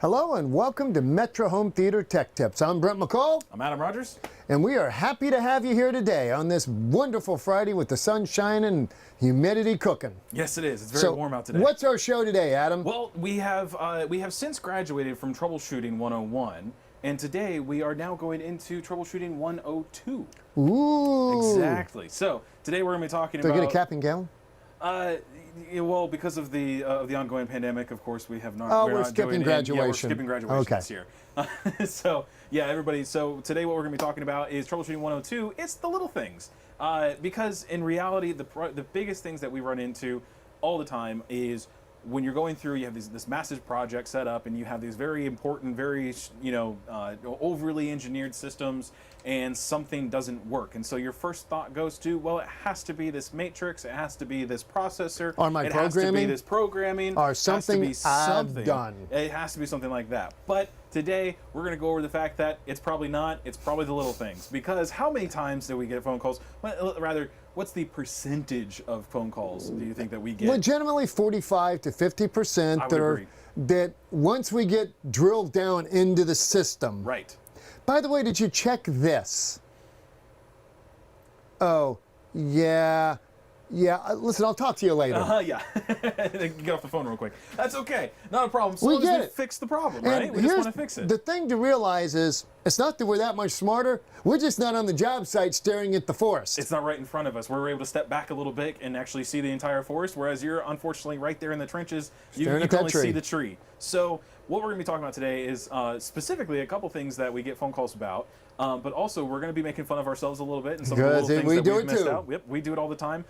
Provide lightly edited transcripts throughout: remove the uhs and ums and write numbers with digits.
Hello and welcome to Metro Home Theater Tech Tips. I'm Brent McCall. I'm Adam Rogers. And we are happy to have you here today on this wonderful Friday with the sun shining and humidity cooking. Yes, it is. It's very warm out today. What's our show today, Adam? Well, we have since graduated from Troubleshooting 101, and today we are now going into Troubleshooting 102. Ooh. Exactly. So today we're going to be talking about... Do I get a cap and gown? Well, because of the ongoing pandemic, of course, we have not. Oh, we're we're not skipping doing graduation. Yeah, we're skipping graduation Okay. this year. So yeah, everybody. So today, what we're going to be talking about is Troubleshooting 102. It's the little things, because in reality, the biggest things that we run into all the time is when you're going through, you have this massive project set up, and you have these very important, very overly engineered systems, and something doesn't work. And so your first thought goes to, well, it has to be this matrix, it has to be this processor, Or my it programming, has to be this programming, or something it has to be something. I've done. It has to be something like that. But today, we're going to go over the fact that it's probably not. It's probably the little things. Because how many times do we get phone calls? Well, rather, what's the percentage of phone calls do you think that we get? Legitimately 45 to 50% agree. that once we get drilled down into the system. Right. By the way, did you check this? Oh, yeah. Yeah, listen, I'll talk to you later. Yeah. Get off the phone real quick. That's okay. Not a problem. So We long get as we it. fix the problem, And right? We just here's want to fix it. The thing to realize is, it's not that we're that much smarter. We're just not on the job site staring at the forest. It's not right in front of us. We're able to step back a little bit and actually see the entire forest, whereas you're unfortunately right there in the trenches. You Staring at can that only tree. see the tree. So what we're going to be talking about today is specifically a couple things that we get phone calls about, but also we're going to be making fun of ourselves a little bit and some of the little things we that do we've it missed too. out. Yep, we do it all the time.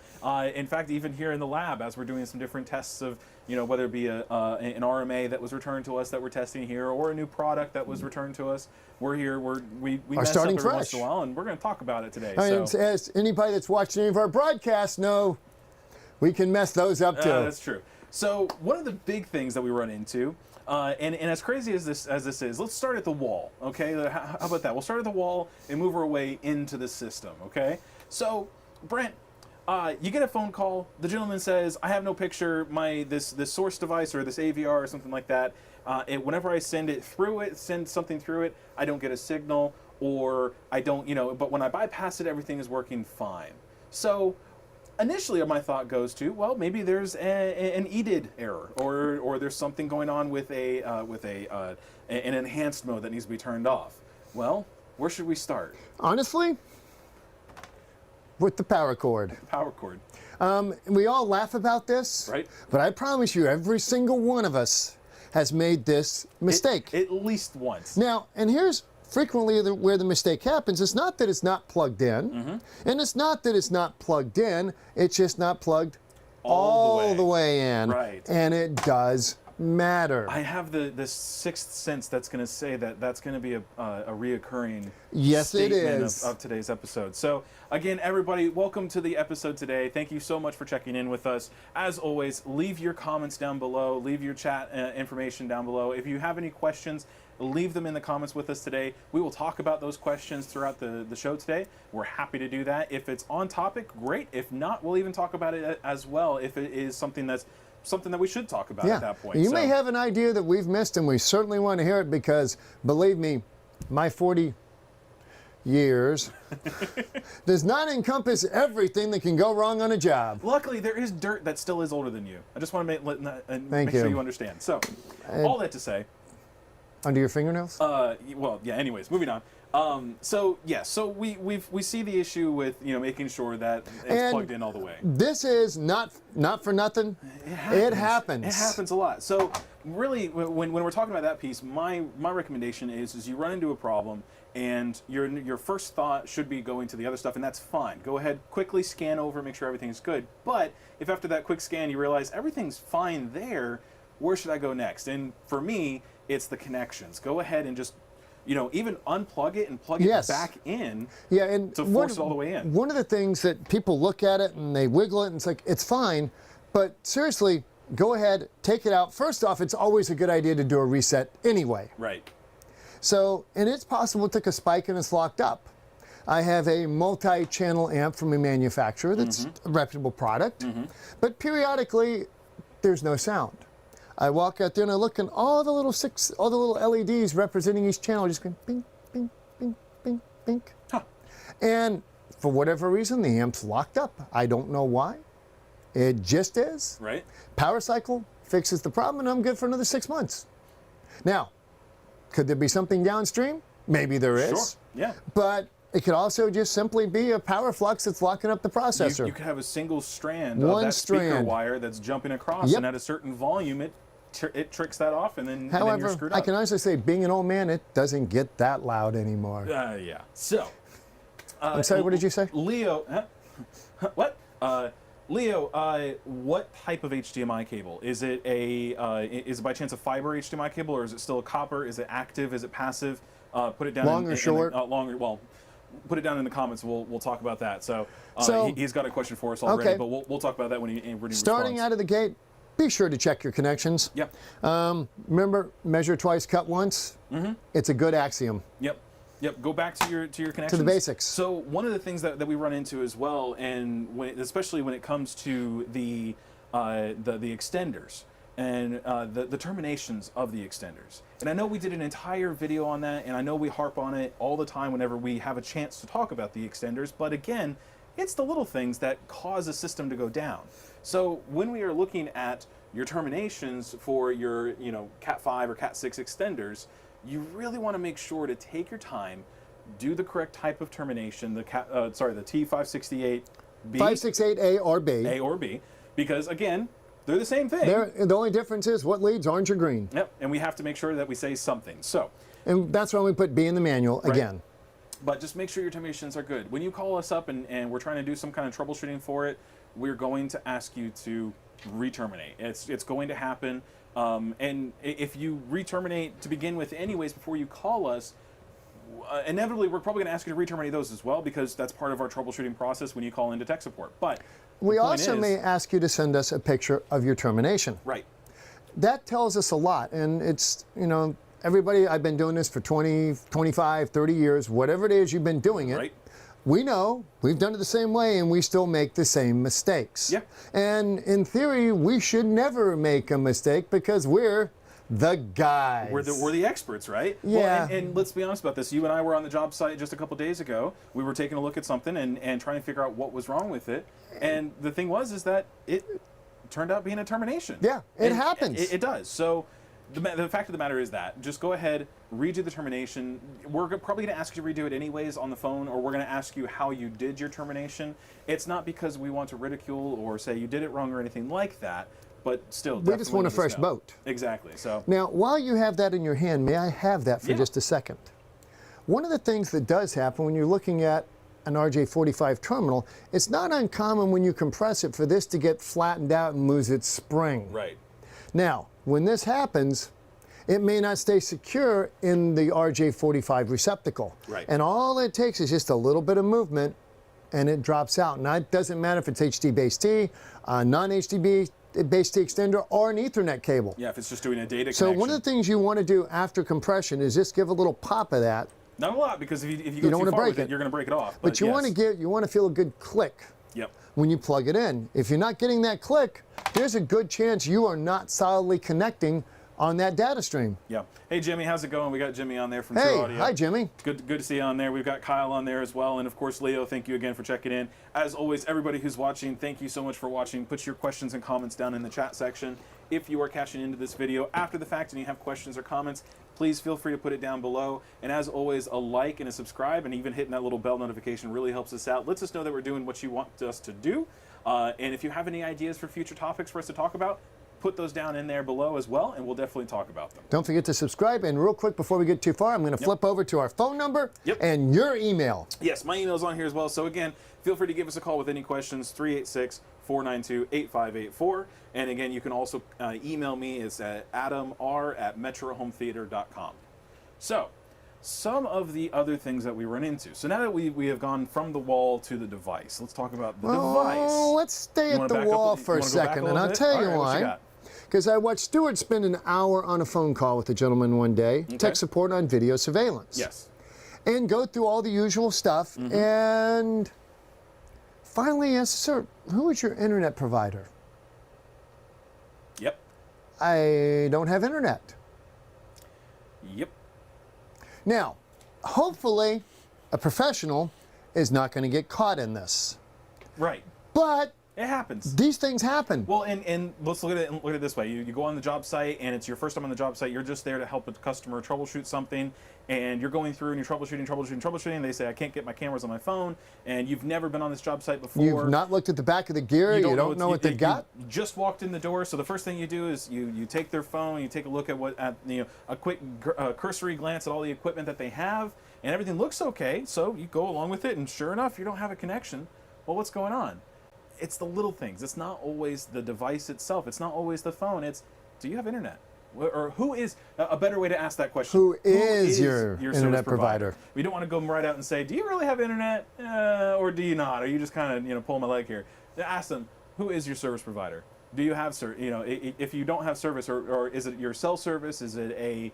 In fact, even here in the lab, as we're doing some different tests of, whether it be an RMA that was returned to us that we're testing here, or a new product that was returned to us, we're here. We mess up starting every once fresh. in a while, and we're going to talk about it today. I mean, as anybody that's watching any of our broadcasts know, we can mess those up too. That's true. So one of the big things that we run into, and as crazy as this is, let's start at the wall, okay? How about that? We'll start at the wall and move our way into the system, okay? So, Brent, you get a phone call. The gentleman says, "I have no picture. This source device or this AVR or something like that. Whenever I send something through it, I don't get a signal, or I don't, But when I bypass it, everything is working fine." So initially, my thought goes to, well, maybe there's an EDID error, or there's something going on with an enhanced mode that needs to be turned off. Well, where should we start? Honestly, with the power cord. Power cord. We all laugh about this, Right. But I promise you, every single one of us has made this mistake. At least once. Now, and here's frequently where the mistake happens. It's not that it's not plugged in, and it's not that it's not plugged in, it's just not plugged all the way in. Right. And it does matter. I have this sixth sense that's going to say that's going to be a reoccurring Yes, it statement is. of today's episode. So again, everybody, welcome to the episode today. Thank you so much for checking in with us. As always, leave your comments down below. Leave your chat information down below. If you have any questions, leave them in the comments with us today. We will talk about those questions throughout the show today. We're happy to do that. If it's on topic, great. If not, we'll even talk about it as well if it is something that we should talk about at that point. You may have an idea that we've missed, and we certainly want to hear it because, believe me, my 40 years does not encompass everything that can go wrong on a job. Luckily, there is dirt that still is older than you. I just want to make you. sure you understand. So, all that to say, Under your fingernails? well, yeah. Anyways, moving on. So we see the issue with making sure that it's plugged in all the way. This is not for nothing. It happens. It happens a lot. So really, when we're talking about that piece, my recommendation is you run into a problem, and your first thought should be going to the other stuff, and that's fine. Go ahead, quickly scan over, make sure everything's good. But if after that quick scan you realize everything's fine there, where should I go next? And for me, it's the connections. Go ahead and just even unplug it and plug it back in and to force it all the way in. One of the things that people look at it and they wiggle it and it's like, it's fine, but seriously, go ahead, take it out. First off, it's always a good idea to do a reset anyway. Right. So, and it's possible it took a spike and it's locked up. I have a multi-channel amp from a manufacturer that's a reputable product, but periodically there's no sound. I walk out there and I look, and all the little LEDs representing each channel just going bing, bing, bing, bing, bing. Huh. And for whatever reason, the amp's locked up. I don't know why. It just is. Right. Power cycle fixes the problem, and I'm good for another 6 months. Now, could there be something downstream? Maybe there is. Sure. Yeah. But it could also just simply be a power flux that's locking up the processor. You could have a single strand One of that speaker strand. wire that's jumping across, Yep. and at a certain volume, it tricks that off, and then, and then you're However, screwed up. I can honestly say, being an old man, it doesn't get that loud anymore. Yeah. So. I'm sorry, what did you say? Leo. Huh? What? Leo, what type of HDMI cable? Is it is it by chance a fiber HDMI cable, or is it still a copper? Is it active? Is it passive? Put it down. Long or short? Longer. Well, put it down in the comments. We'll talk about that. So, he's got a question for us already, Okay. but we'll talk about that when he Starting responds. out of the gate, be sure to check your connections. Yep. Remember, measure twice, cut once. Mm-hmm. It's a good axiom. Yep. Go back to your connections. To the basics. So one of the things that we run into as well, and especially when it comes to the extenders and the terminations of the extenders. And I know we did an entire video on that, and I know we harp on it all the time whenever we have a chance to talk about the extenders. But again, it's the little things that cause a system to go down. So when we are looking at your terminations for your Cat 5 or Cat 6 extenders, you really want to make sure to take your time, do the correct type of termination, the T568B, 568A or B. A or B, because again, they're the same thing. The only difference is what leads, orange or green. Yep, and we have to make sure that we say something. So, And that's why we put B in the manual again. but just make sure your terminations are good. When you call us up and we're trying to do some kind of troubleshooting for it, we're going to ask you to re-terminate. It's going to happen. And if you re-terminate to begin with anyways before you call us, inevitably we're probably going to ask you to re-terminate those as well, because that's part of our troubleshooting process when you call into tech support. But We the point also is, may ask you to send us a picture of your termination. right. That tells us a lot, and it's, everybody, I've been doing this for 20, 25, 30 years, whatever it is you've been doing it. Right. We know we've done it the same way, and we still make the same mistakes. Yeah. And in theory, we should never make a mistake because we're the guys. We're the experts, right? Yeah. Well, and let's be honest about this. You and I were on the job site just a couple days ago. We were taking a look at something and trying to figure out what was wrong with it. And the thing is that it turned out being a termination. Yeah, it happens. It does. So the fact of the matter is that just go ahead, redo the termination. We're probably going to ask you to redo it anyways on the phone, or we're going to ask you how you did your termination. It's not because we want to ridicule or say you did it wrong or anything like that, but still, We just want a fresh boat. Exactly. So Now, while you have that in your hand, may I have that for Yeah. just a second? One of the things that does happen when you're looking at an RJ45 terminal, it's not uncommon when you compress it for this to get flattened out and lose its spring. right. Now, when this happens, it may not stay secure in the RJ45 receptacle. Right. And all it takes is just a little bit of movement and it drops out. Now, it doesn't matter if it's HD base T, non-HD base T extender, or an Ethernet cable. Yeah, if it's just doing a data So connection. one of the things you want to do after compression is just give a little pop of that, Not a lot, because if you go don't too wanna far break with it, it. you're going to break it off. but you yes. want to feel a good click Yep. when you plug it in. If you're not getting that click, there's a good chance you are not solidly connecting on that data stream. Yeah. Hey, Jimmy, how's it going? We got Jimmy on there from Hey, True Audio. hi Jimmy. Good to see you on there. We've got Kyle on there as well. And of course, Leo, thank you again for checking in. As always, everybody who's watching, thank you so much for watching. Put your questions and comments down in the chat section. If you are catching into this video after the fact and you have questions or comments, please feel free to put it down below. And as always, a like and a subscribe and even hitting that little bell notification really helps us out. Lets us know that we're doing what you want us to do. And if you have any ideas for future topics for us to talk about, put those down in there below as well, and we'll definitely talk about them. Don't forget to subscribe. And real quick, before we get too far, I'm going to flip over to our phone number and your email. Yes, my email's on here as well. So again, feel free to give us a call with any questions, 386-492-8584. And again, you can also email me. It's at adamr@metrohometheater.com. So, some of the other things that we run into. So now that we have gone from the wall to the device, let's talk about the device. Let's stay You at wanna the back up- wall you for a wanna go back second, a and little I'll bit? tell All you right, what you why. got? Because I watched Stuart spend an hour on a phone call with a gentleman one day, Okay. tech support on video surveillance. Yes. And go through all the usual stuff, and finally asked, sir, who is your internet provider? Yep. I don't have internet. Yep. Now, hopefully, a professional is not going to get caught in this. Right. But It happens. these things happen. Well, and let's look at it this way. You go on the job site, and it's your first time on the job site. You're just there to help a customer troubleshoot something, and you're going through and you're troubleshooting. And they say, I can't get my cameras on my phone, and you've never been on this job site before. You've not looked at the back of the gear. You don't know what they got. You just walked in the door, so the first thing you do is you take their phone, you take a look at a quick cursory glance at all the equipment that they have, and everything looks okay. So you go along with it, and sure enough, you don't have a connection. Well, what's going on? It's the little things. It's not always the device itself. It's not always the phone. It's, do you have internet? Or who is, a better way to ask that question. Who is your service internet provider? We don't want to go right out and say, do you really have internet? Or do you not? Are you just kind of, pulling my leg here? Ask them, who is your service provider? Do you have, if you don't have service, or is it your cell service? Is it a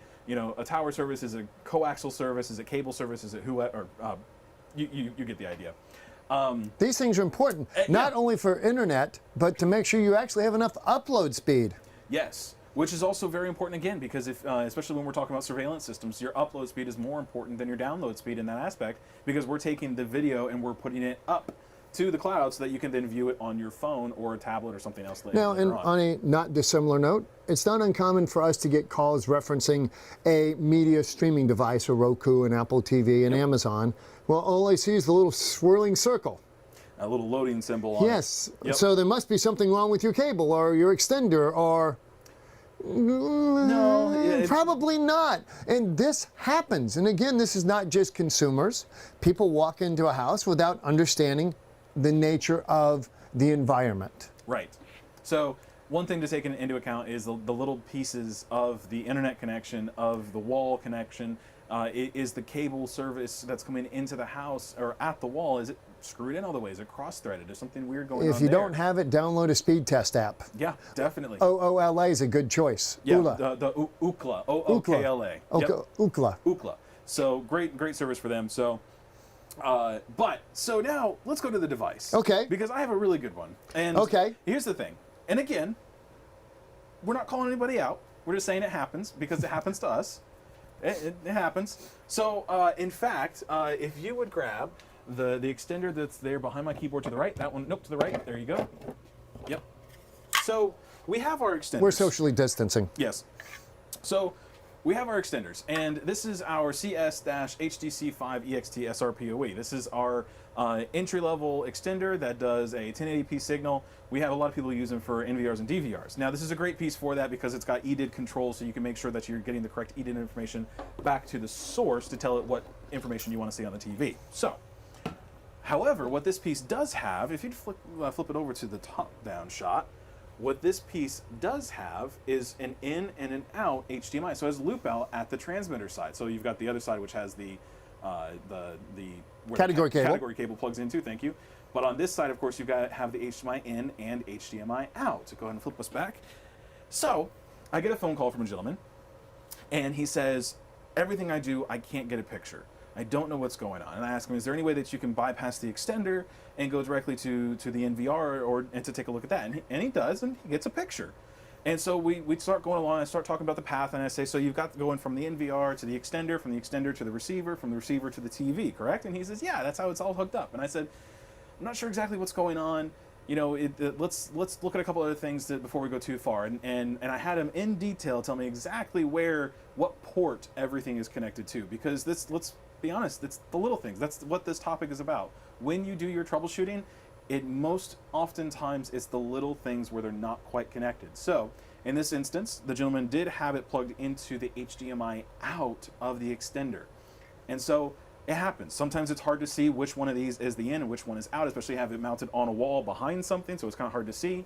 tower service? Is it a coaxial service? Is it cable service? Is it you get the idea. These things are important, not only for internet, but to make sure you actually have enough upload speed. Yes, which is also very important again, because if, especially when we're talking about surveillance systems, your upload speed is more important than your download speed in that aspect, because we're taking the video and we're putting it up to the cloud so that you can then view it on your phone or a tablet or something else later. Now, and on a not dissimilar note, it's not uncommon for us to get calls referencing a media streaming device, or Roku and Apple TV and Amazon. Well, all I see is the little swirling circle. A little loading symbol on Yes. it. Yep. So there must be something wrong with your cable or your extender, or No, probably not. And this happens. And again, this is not just consumers. People walk into a house without understanding the nature of the environment. Right. So one thing to take into account is the little pieces of the internet connection, of the wall connection. Is the cable service that's coming into the house or at the wall, is it screwed in all the way? Is it cross-threaded? Is something weird going on If you there? don't have it, download a speed test app. Yeah, definitely. OOLA is a good choice. Yeah, Ookla. the Ookla. O-O-K-L-A. Yep. Ookla. Ookla. So great service for them. So, so now let's go to the device. Okay. Because I have a really good one. And Okay. here's the thing. And again, we're not calling anybody out. We're just saying it happens because it happens to us. It happens. So, in fact, if you would grab the extender that's there behind my keyboard to the right, that one, nope, to the right, there you go. Yep. So, we have our extenders. We're socially distancing. Yes. So, we have our extenders, and this is our CS-HDC5EXT SRPOE. This is our entry-level extender that does a 1080p signal. We have a lot of people use them for NVRs and DVRs. Now, this is a great piece for that because it's got EDID control, so you can make sure that you're getting the correct EDID information back to the source to tell it what information you want to see on the TV. So, however, what this piece does have, if you flip it over to the top-down shot, what this piece does have is an in and an out HDMI. So it has loop out at the transmitter side. So you've got the other side which has the where Category the cable. category cable plugs into. Thank you. But on this side, of course, you've got to have the HDMI in and HDMI out. So go ahead and flip us back. So I get a phone call from a gentleman, and he says, "Everything I do, I can't get a picture. I don't know what's going on." And I ask him, "Is there any way that you can bypass the extender and go directly to the NVR and to take a look at that?" And he does, and he gets a picture. And so we start going along, I start talking about the path, and I say, "So you've got going from the NVR to the extender, from the extender to the receiver, from the receiver to the TV, correct?" And he says, "Yeah, that's how it's all hooked up." And I said, "I'm not sure exactly what's going on. Let's look at a couple other things before we go too far." And I had him in detail tell me exactly what port everything is connected to, because let's be honest, it's the little things. That's what this topic is about. When you do your troubleshooting, most oftentimes it's the little things where they're not quite connected. So in this instance, the gentleman did have it plugged into the HDMI out of the extender. And so it happens. Sometimes it's hard to see which one of these is the in and which one is out, especially have it mounted on a wall behind something, so it's kind of hard to see.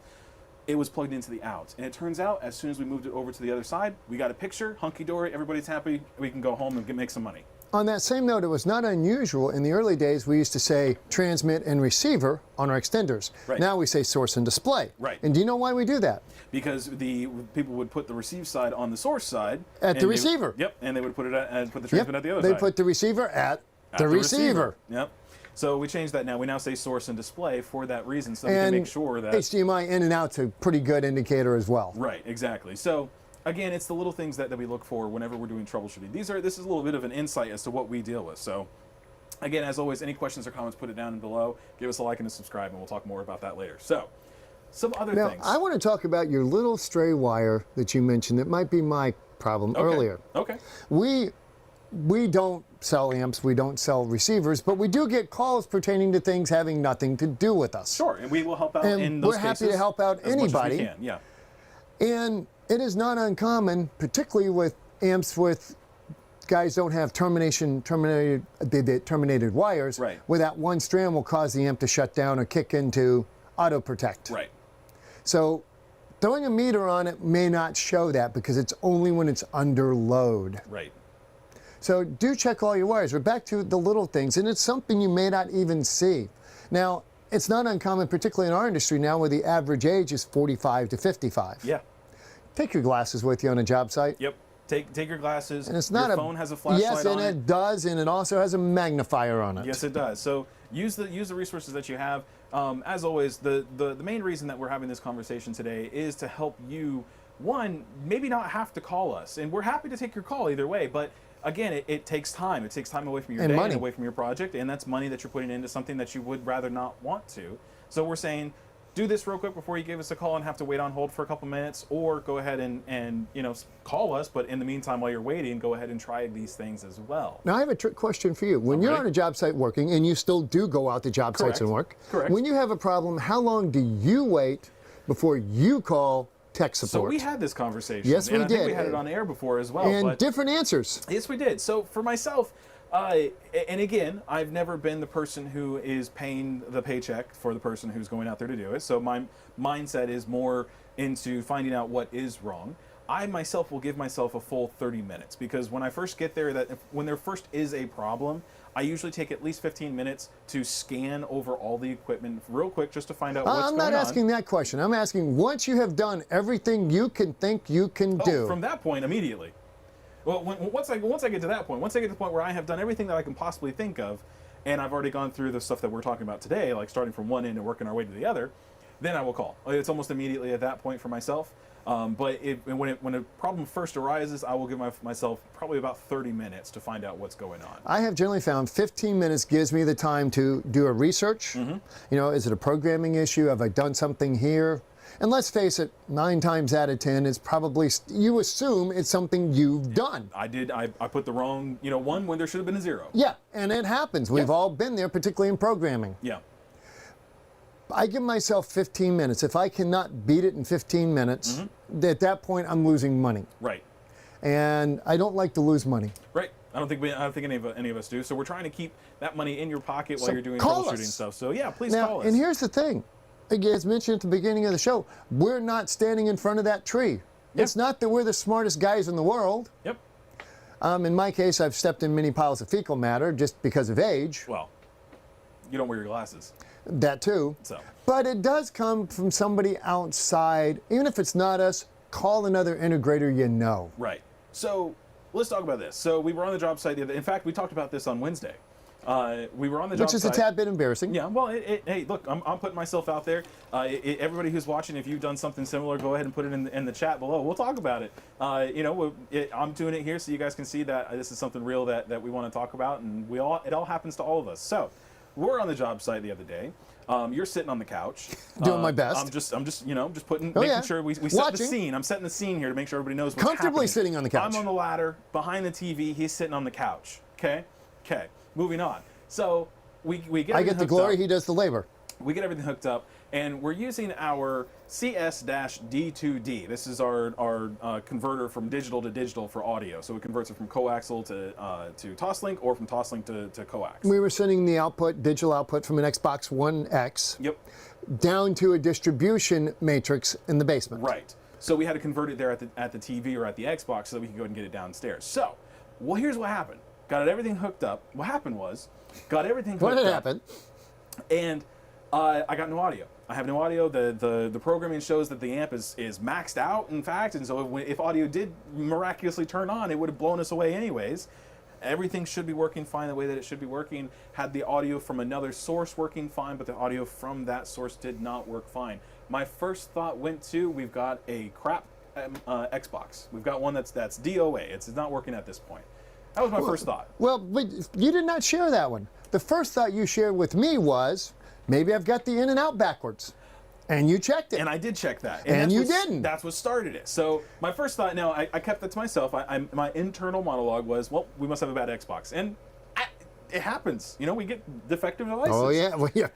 It was plugged into the out. And it turns out, as soon as we moved it over to the other side, we got a picture, hunky-dory, everybody's happy, we can go home and make some money. On that same note, it was not unusual. In the early days, we used to say transmit and receiver on our extenders. Right. Now we say source and display. Right. And do you know why we do that? Because the people would put the receive side on the source side. At the receiver. Yep, and they would put the transmit at the other They side. put the receiver at the receiver. Yep. So we changed that now. We now say source and display for that reason, so we can And make sure that HDMI in and out's a pretty good indicator as well. Right, exactly. So again, it's the little things that we look for whenever we're doing troubleshooting. This is a little bit of an insight as to what we deal with. So again, as always, any questions or comments, put it down below. Give us a like and a subscribe, and we'll talk more about that later. So some other Now, things. I want to talk about your little stray wire that you mentioned that might be my problem earlier. Okay. We don't sell amps, we don't sell receivers, but we do get calls pertaining to things having nothing to do with us. Sure, and we will help out And in those we're happy cases to help out as much as we anybody. can. Yeah. And it is not uncommon, particularly with amps with guys don't have terminated wires, Right. where that one strand will cause the amp to shut down or kick into auto protect. Right. So throwing a meter on it may not show that because it's only when it's under load. Right. So do check all your wires. We're back to the little things, and it's something you may not even see. Now, it's not uncommon, particularly in our industry now, where the average age is 45 to 55. Yeah. Take your glasses with you on a job site. Yep. Take your glasses. And it's not your phone has a flashlight yes, and on it does, and it also has a magnifier on it. Yes, it does. So use the resources that you have. As always, the main reason that we're having this conversation today is to help you, one, maybe not have to call us. And we're happy to take your call either way, but again, it takes time. It takes time away from your And day money. and away from your project, and that's money that you're putting into something that you would rather not want to. So we're saying, do this real quick before you give us a call and have to wait on hold for a couple minutes, or go ahead and call us, but in the meantime, while you're waiting, go ahead and try these things as well. Now, I have a trick question for you. When you're Okay. on a job site working, and you still do go out to job sites and work, Correct. when you have a problem, how long do you wait before you call tech So support? we had this conversation. Yes, and we I think did. we had it on air before as well. and but different answers. yes, we did. So for myself, and again, I've never been the person who is paying the paycheck for the person who's going out there to do it. So my mindset is more into finding out what is wrong. I myself will give myself a full 30 minutes because when I first get there, when there first is a problem, I usually take at least 15 minutes to scan over all the equipment real quick just to find out what's going I'm on. not asking that question. I'm asking once you have done everything you can think you can do. From that point, immediately. Well, once I get to that point, once I get to the point where I have done everything that I can possibly think of, and I've already gone through the stuff that we're talking about today, like starting from one end and working our way to the other, then I will call. It's almost immediately at that point for myself. But when a problem first arises, I will give myself probably about 30 minutes to find out what's going on. I have generally found 15 minutes gives me the time to do a research. Mm-hmm. You know, is it a programming issue? Have I done something here? And let's face it, 9 times out of 10, it's probably, you assume it's something you've done. I did. I put the wrong, one when there should have been a 0. Yeah, and it happens. We've all been there, particularly in programming. Yeah. I give myself 15 minutes. If I cannot beat it in 15 minutes, at that point, I'm losing money. Right. And I don't like to lose money. Right. I don't think any of us do. So we're trying to keep that money in your pocket while So you're doing call troubleshooting us. stuff. So yeah, please Now, call us. and here's the thing. Again, as mentioned at the beginning of the show, we're not standing in front of that tree. Yeah. It's not that we're the smartest guys in the world. Yep. In my case, I've stepped in many piles of fecal matter just because of age. Well, you don't wear your glasses. That too. So. But it does come from somebody outside. Even if it's not us, call another integrator you know. Right. So let's talk about this. So we were on the job site the other. In fact, we talked about this on Wednesday. We were on the job Which is site. a tad bit embarrassing. Yeah. Well, hey, look, I'm putting myself out there. Everybody who's watching, if you've done something similar, go ahead and put it in the chat below. We'll talk about it. I'm doing it here so you guys can see that this is something real that we want to talk about, and it all happens to all of us. So we're on the job site the other day. You're sitting on the couch. Doing my best. I'm just putting, Oh, making yeah. sure we set Watching. the scene. I'm setting the scene here to make sure everybody knows what's Comfortably happening. sitting on the couch. I'm on the ladder behind the TV. He's sitting on the couch. Okay. Moving on. So we get. I get everything the hooked glory, up. he does the labor. We get everything hooked up, and we're using our CS-D2D. This is our converter from digital to digital for audio. So it converts it from coaxial to Toslink, or from Toslink to coax. We were sending the output, digital output from an Xbox One X Yep. down to a distribution matrix in the basement. Right. So we had to convert it there at the TV or at the Xbox so that we could go and get it downstairs. So, well, here's what happened. Got everything hooked up. What happened was, got everything hooked up. What had happened? And I got no audio. I have no audio. The programming shows that the amp is maxed out, in fact, and so if audio did miraculously turn on, it would have blown us away anyways. Everything should be working fine the way that it should be working. Had the audio from another source working fine, but the audio from that source did not work fine. My first thought went to, we've got a crap Xbox. We've got one that's DOA. It's not working at this point. That was my first thought. Well, but you did not share that one. The first thought you shared with me was, maybe I've got the in and out backwards. And you checked it. And I did check that. And you that's didn't. That's what started it. So my first thought, now I kept that to myself. My internal monologue was, well, we must have a bad Xbox. And it happens. You know, we get defective devices. Oh, yeah. Well, yeah.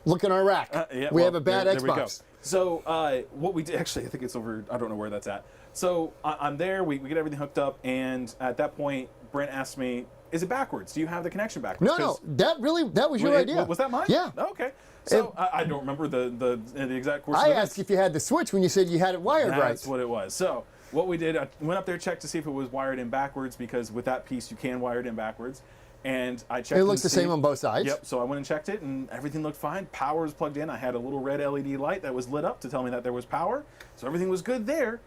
Look in our rack. We have a bad there Xbox. we go. So what we did, actually, I think it's over, I don't know where that's at. So I'm there, we get everything hooked up, and at that point, Brent asked me, is it backwards? Do you have the connection backwards? No, that was your idea. Was that mine? Yeah. Oh, okay. So I don't remember the exact course. I asked if you had the switch when you said you had it wired right. That's what it was. So what we did, I went up there, checked to see if it was wired in backwards, because with that piece you can wire it in backwards. And I checked. It looks the same on both sides. Yep. So I went and checked it, and everything looked fine. Power was plugged in. I had a little red LED light that was lit up to tell me that there was power. So everything was good there,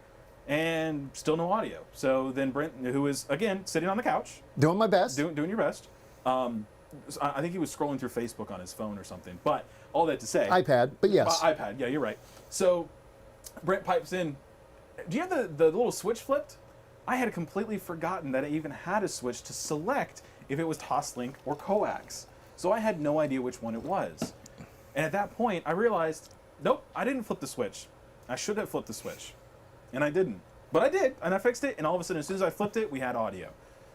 and still no audio. So then Brent, who was again sitting on the couch, Doing my best. doing your best. I think he was scrolling through Facebook on his phone or something. But all that to say, iPad, but yes. iPad. Yeah, you're right. So Brent pipes in. Do you have the little switch flipped? I had completely forgotten that I even had a switch to select if it was Toslink or coax. So I had no idea which one it was. And at that point, I realized, nope, I didn't flip the switch. I should have flipped the switch. And I didn't. But I did, and I fixed it, and all of a sudden, as soon as I flipped it, we had audio.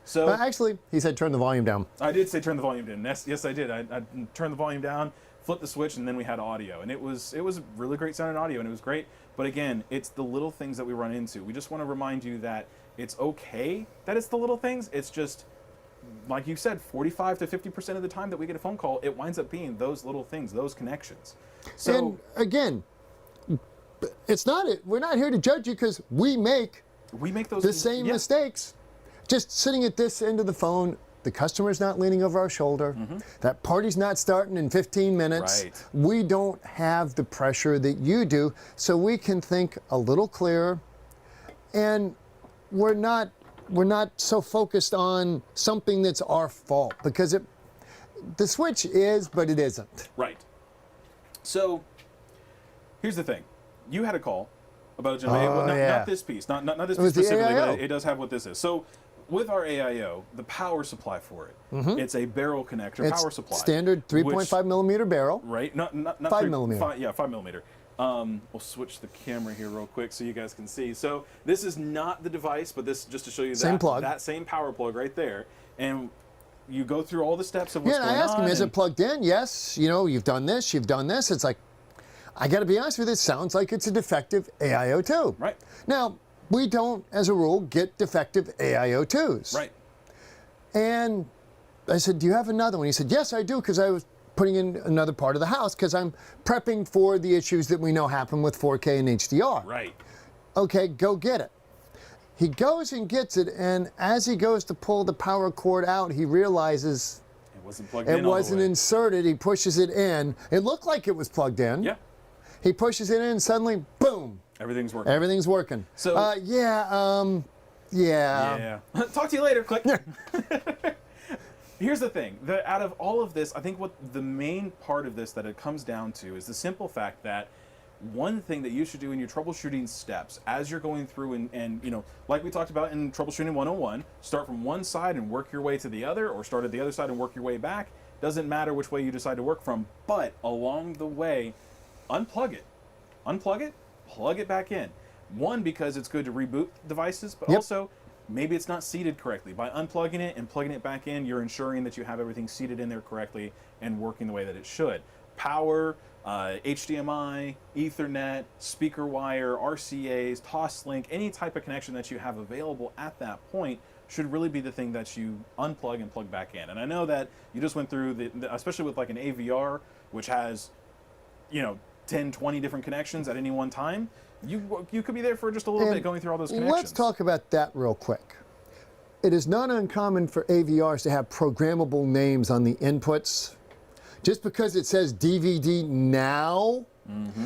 So Actually, he said turn the volume down. I did say turn the volume down. Yes, I did. I turned the volume down, flipped the switch, and then we had audio. And it was really great sounding audio, and it was great. But again, it's the little things that we run into. We just want to remind you that it's okay that it's the little things. It's just, like you said, 45 to 50% of the time that we get a phone call, it winds up being those little things, those connections. So And again, we're not here to judge you, because we make those the same mistakes. Just sitting at this end of the phone, the customer's not leaning over our shoulder. That party's not starting in 15 minutes. Right. We don't have the pressure that you do, so we can think a little clearer. And we're not so focused on something that's our fault, because the switch is, but it isn't. Right. So here's the thing. You had a call about a gentleman. Not this piece. Not this piece was the specifically, AIO. but it does have what this is. So with our AIO, the power supply for it, it's a barrel connector power supply. Standard 3.5 millimeter barrel. Right? Not 5 millimeter. 5 millimeter. We'll switch the camera here real quick so you guys can see. So this is not the device, but this just to show you Same plug. that same power plug right there. And you go through all the steps of what's Yeah, going and on. I asked him, is it plugged in? Yes. You've done this, you've done this. It's like, I got to be honest with you, it sounds like it's a defective AIO2. Right. Now, we don't, as a rule, get defective AIO2s. Right. And I said, do you have another one? He said, yes, I do, because I was putting in another part of the house, because I'm prepping for the issues that we know happen with 4K and HDR. Right. Okay, go get it. He goes and gets it, and as he goes to pull the power cord out, he realizes It wasn't plugged in. it all the wasn't way. inserted. He pushes it in. It looked like it was plugged in. Yeah. He pushes it in, and suddenly, boom, Everything's working. everything's working. So- yeah. Yeah. Talk to you later. Click. Here's the thing. Out of all of this, I think what the main part of this that it comes down to is the simple fact that one thing that you should do in your troubleshooting steps as you're going through and like we talked about in Troubleshooting 101, start from one side and work your way to the other, or start at the other side and work your way back. Doesn't matter which way you decide to work from, but along the way, unplug it, plug it back in. One, because it's good to reboot devices, but also maybe it's not seated correctly. By unplugging it and plugging it back in, you're ensuring that you have everything seated in there correctly and working the way that it should. Power, HDMI, Ethernet, speaker wire, RCAs, Toslink, any type of connection that you have available at that point should really be the thing that you unplug and plug back in. And I know that you just went through, especially with like an AVR, which has, 10, 20 different connections at any one time, you could be there for just a little bit going through all those connections. Let's talk about that real quick. It is not uncommon for AVRs to have programmable names on the inputs. Just because it says DVD now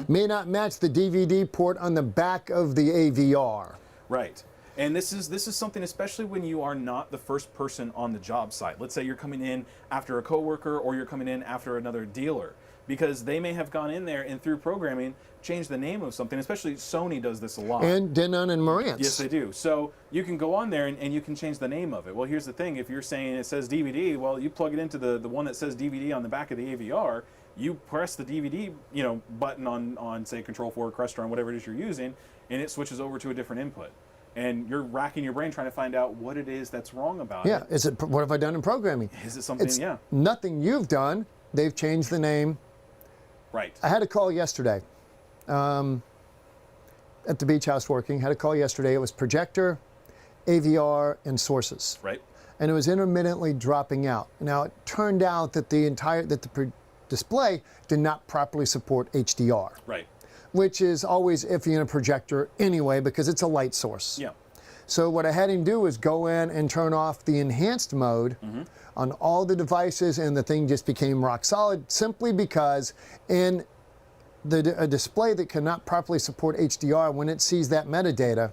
may not match the DVD port on the back of the AVR. Right. And this is something, especially when you are not the first person on the job site. Let's say you're coming in after a coworker or you're coming in after another dealer, because they may have gone in there and through programming changed the name of something. Especially Sony does this a lot. And Denon and Marantz. Yes, they do. So you can go on there and you can change the name of it. Well, here's the thing: if you're saying it says DVD, well, you plug it into the one that says DVD on the back of the AVR. You press the DVD, button on say Control 4, Crestron, whatever it is you're using, and it switches over to a different input. And you're racking your brain trying to find out what it is that's wrong about it. Yeah, what have I done in programming? Is it something, It's nothing you've done. They've changed the name. Right. I had a call yesterday at the beach house working. Had a call yesterday. It was projector, AVR, and sources. Right. And it was intermittently dropping out. Now, it turned out that the display did not properly support HDR. Right. Which is always iffy in a projector anyway because it's a light source. Yeah. So what I had him do was go in and turn off the enhanced mode on all the devices, and the thing just became rock solid simply because in a display that cannot properly support HDR, when it sees that metadata,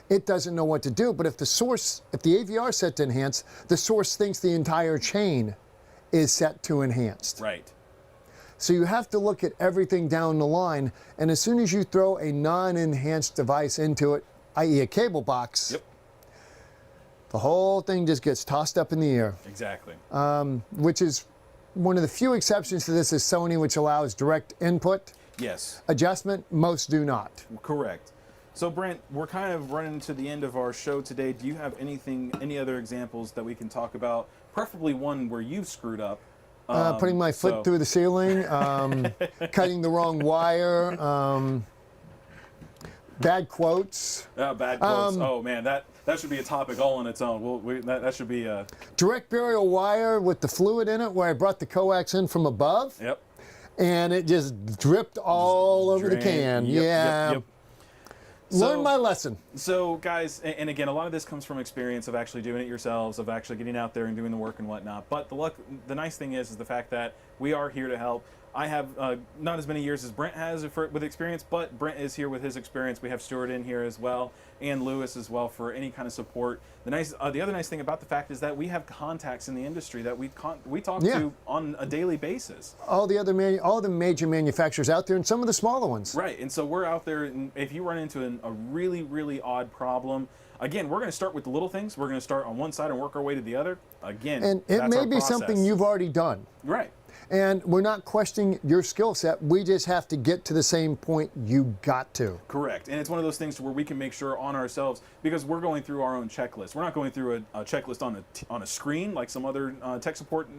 it doesn't know what to do. But if the AVR is set to enhance, the source thinks the entire chain is set to enhanced. Right. So you have to look at everything down the line, and as soon as you throw a non-enhanced device into it, i.e. a cable box, the whole thing just gets tossed up in the air. Exactly. Which is one of the few exceptions to this is Sony, which allows direct input. Yes. Adjustment, most do not. Correct. So Brent, we're kind of running to the end of our show today. Do you have any other examples that we can talk about? Preferably one where you've screwed up. Putting my foot through the ceiling, cutting the wrong wire, bad quotes. Bad quotes. Oh man, that should be a topic all on its own. That should be a direct burial wire with the fluid in it, where I brought the coax in from above. Yep. And it just dripped all over the can. Yep. Learn my lesson. So guys, and again, a lot of this comes from experience of actually doing it yourselves, of actually getting out there and doing the work and whatnot. But the nice thing is the fact that we are here to help. I have not as many years as Brent has with experience, but Brent is here with his experience. We have Stuart in here as well, and Lewis as well for any kind of support. The other nice thing about the fact is that we have contacts in the industry that we talk to on a daily basis. All the major manufacturers out there, and some of the smaller ones. Right, and so we're out there, and if you run into a really, really odd problem, again, we're going to start with the little things. We're going to start on one side and work our way to the other. Again, and it may be something you've already done. Right. And we're not questioning your skill set. We just have to get to the same point you got to. Correct. And it's one of those things where we can make sure on ourselves, because we're going through our own checklist. We're not going through a checklist on a screen like some other tech support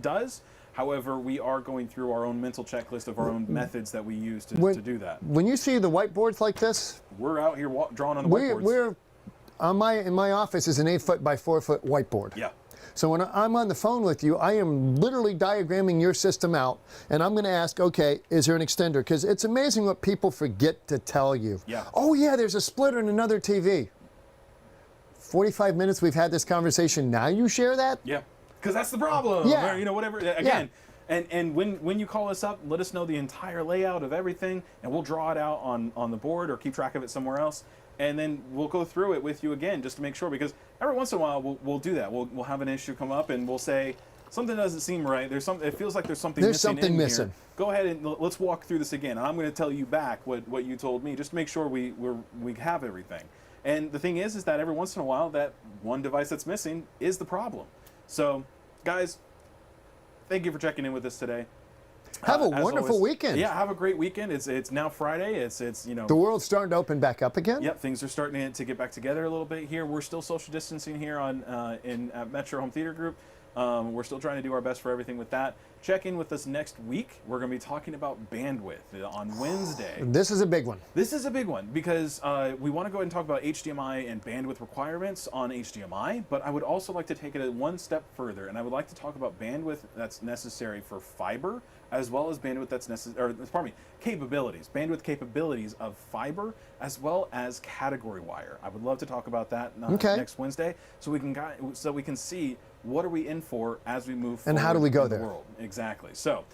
does. However, we are going through our own mental checklist of our own methods that we use to do that. When you see the whiteboards like this, we're out here drawing on the whiteboards. In my office is an 8-foot by 4-foot whiteboard. Yeah. So when I'm on the phone with you, I am literally diagramming your system out, and I'm going to ask, okay, is there an extender? Because it's amazing what people forget to tell you. Yeah. Oh yeah, there's a splitter in another TV. 45 minutes we've had this conversation. Now you share that? Yeah. Because that's the problem. Yeah. Or, whatever. Again. Yeah. And when you call us up, let us know the entire layout of everything, and we'll draw it out on the board or keep track of it somewhere else. And then we'll go through it with you again just to make sure, because every once in a while we'll do that. We'll have an issue come up and we'll say something doesn't seem right. It feels like there's something missing. Here. Go ahead and let's walk through this again. I'm going to tell you back what you told me, just to make sure we have everything. And the thing is that every once in a while that one device that's missing is the problem. So guys, thank you for checking in with us today. Have a wonderful weekend. Yeah, have a great weekend. It's now Friday. It's the world's starting to open back up again. Yep, things are starting to get back together a little bit here. We're still social distancing here at Metro Home Theater Group. We're still trying to do our best for everything with that. Check in with us next week. We're going to be talking about bandwidth on Wednesday. This is a big one. This is a big one because we want to go ahead and talk about HDMI and bandwidth requirements on HDMI, but I would also like to take it one step further, and I would like to talk about bandwidth that's necessary for fiber, as well as bandwidth that's necessary, capabilities, bandwidth capabilities of fiber, as well as category wire. I would love to talk about that next Wednesday, so we can see what are we in for as we move forward and how do we go in the there. World. Exactly. So,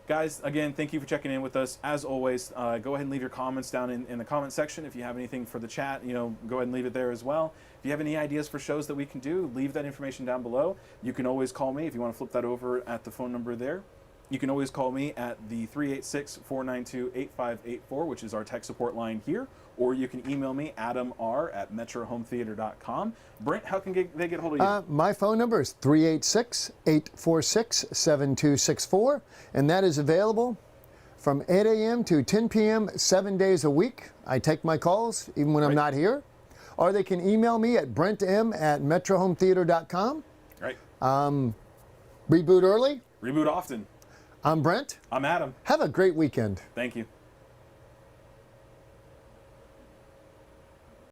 Guys, again, thank you for checking in with us. As always, go ahead and leave your comments down in the comment section. If you have anything for the chat, go ahead and leave it there as well. If you have any ideas for shows that we can do, leave that information down below. You can always call me if you want to flip that over at the phone number there. You can always call me at the 386-492-8584, which is our tech support line here, or you can email me, adamr@metrohometheater.com. Brent, how can they get hold of you? My phone number is 386-846-7264, and that is available from 8 a.m. to 10 p.m. 7 days a week. I take my calls even when I'm not here. Or they can email me at brentm@metrohometheater.com. Right. Reboot early. Reboot often. I'm Brent. I'm Adam. Have a great weekend. Thank you.